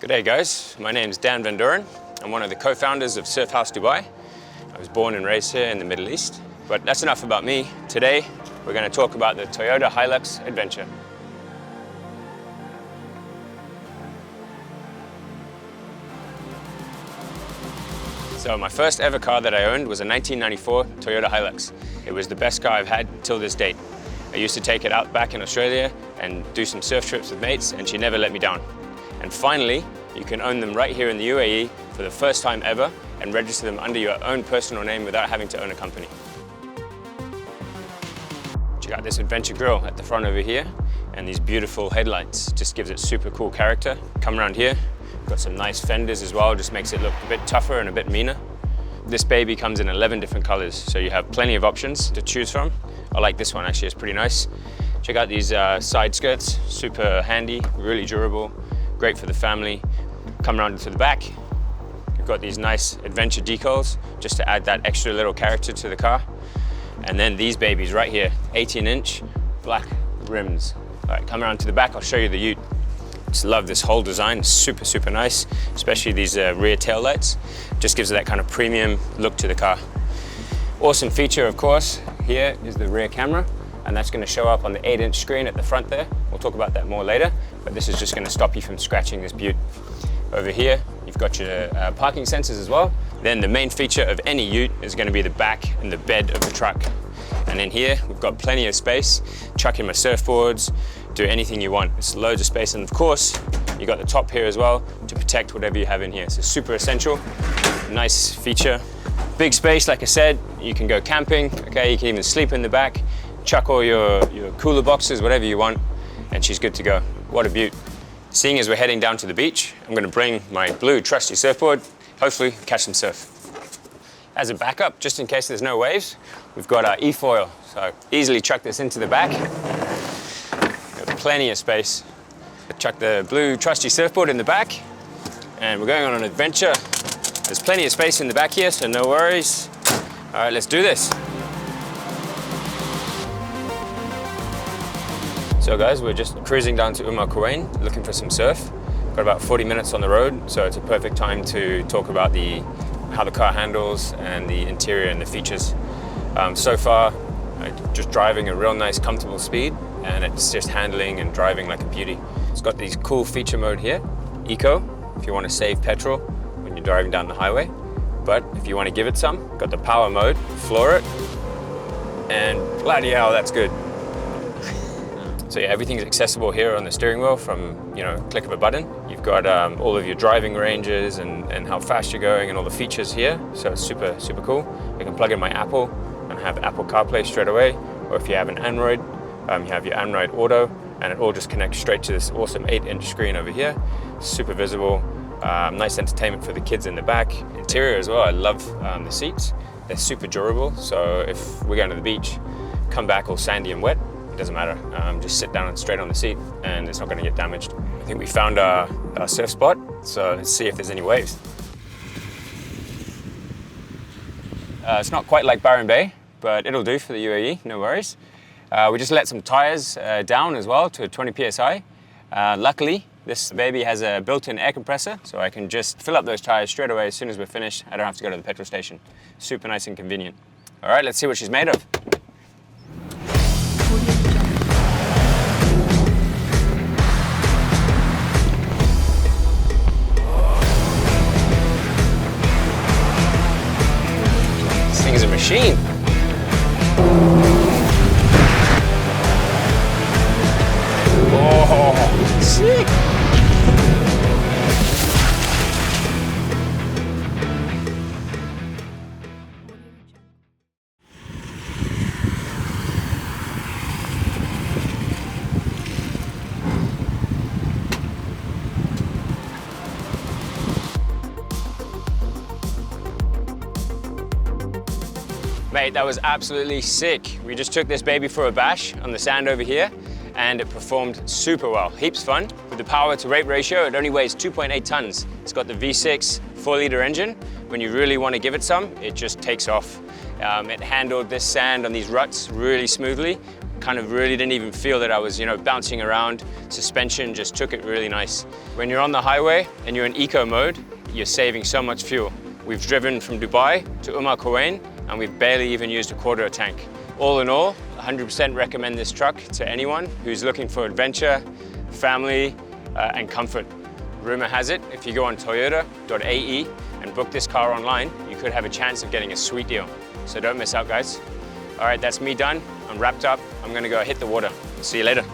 G'day guys, my name is Dan Van Doren. I'm one of the co-founders of Surf House Dubai. I was born and raised here in the Middle East. But that's enough about me. Today, we're going to talk about the Toyota Hilux Adventure. So my first ever car that I owned was a 1994 Toyota Hilux. It was the best car I've had till this date. I used to take it out back in Australia and do some surf trips with mates, and she never let me down. And finally, you can own them right here in the UAE for the first time ever and register them under your own personal name without having to own a company. Check out this adventure grille at the front over here and these beautiful headlights. Just gives it super cool character. Come around here, got some nice fenders as well, just makes it look a bit tougher and a bit meaner. This baby comes in 11 different colors, so you have plenty of options to choose from. I like this one actually, it's pretty nice. Check out these side skirts, super handy, really durable. Great for the family. Come around to the back. You've got these nice adventure decals just to add that extra little character to the car. And then these babies right here, 18-inch black rims. All right, come around to the back, I'll show you the ute. Just love this whole design, super, super nice, especially these rear tail lights. Just gives it that kind of premium look to the car. Awesome feature, of course, here is the rear camera, and that's going to show up on the 8-inch screen at the front there. We'll talk about that more later, but this is just going to stop you from scratching this butte. Over here, you've got your parking sensors as well. Then the main feature of any ute is going to be the back and the bed of the truck. And in here, we've got plenty of space. Chuck in my surfboards, do anything you want. It's loads of space, and of course, you got the top here as well to protect whatever you have in here. So super essential, nice feature. Big space, like I said, you can go camping, okay? You can even sleep in the back. Chuck all your cooler boxes, whatever you want, and she's good to go. What a beaut. Seeing as we're heading down to the beach, I'm gonna bring my blue trusty surfboard, hopefully catch some surf. As a backup, just in case there's no waves, we've got our e-foil. So easily chuck this into the back. Got plenty of space. Chuck the blue trusty surfboard in the back, and we're going on an adventure. There's plenty of space in the back here, so no worries. All right, let's do this. So guys, we're just cruising down to Quwain, looking for some surf. Got about 40 minutes on the road, so it's a perfect time to talk about how the car handles and the interior and the features. So far, just driving a real nice, comfortable speed, and it's just handling and driving like a beauty. It's got these cool feature mode here, Eco, if you want to save petrol when you're driving down the highway. But if you want to give it some, got the power mode, floor it, and bloody hell, that's good. So yeah, everything's accessible here on the steering wheel from, click of a button. You've got all of your driving ranges and how fast you're going and all the features here. So it's super, super cool. You can plug in my Apple and have Apple CarPlay straight away. Or if you have an Android, you have your Android Auto, and it all just connects straight to this awesome 8-inch screen over here. Super visible, nice entertainment for the kids in the back. Interior as well, I love the seats. They're super durable. So if we're going to the beach, come back all sandy and wet, doesn't matter, just sit down straight on the seat and it's not going to get damaged. I think we found our surf spot, so let's see if there's any waves. It's not quite like Byron Bay, but it'll do for the UAE, no worries. We just let some tires down as well to 20 PSI. Luckily, this baby has a built-in air compressor, so I can just fill up those tires straight away as soon as we're finished. I don't have to go to the petrol station. Super nice and convenient. All right, let's see what she's made of. Is a machine. Oh, sick. Mate, that was absolutely sick. We just took this baby for a bash on the sand over here, and it performed super well. Heaps fun. With the power to weight ratio, it only weighs 2.8 tons. It's got the V6 4-liter engine. When you really want to give it some, it just takes off. It handled this sand on these ruts really smoothly. kind of really didn't even feel that I was, bouncing around. Suspension just took it really nice. When you're on the highway and you're in eco mode, you're saving so much fuel. We've driven from Dubai to Quwain and we've barely even used a quarter of a tank. All in all, 100% recommend this truck to anyone who's looking for adventure, family, and comfort. Rumor has it, if you go on toyota.ae and book this car online, you could have a chance of getting a sweet deal. So don't miss out, guys. All right, that's me done. I'm wrapped up. I'm gonna go hit the water. See you later.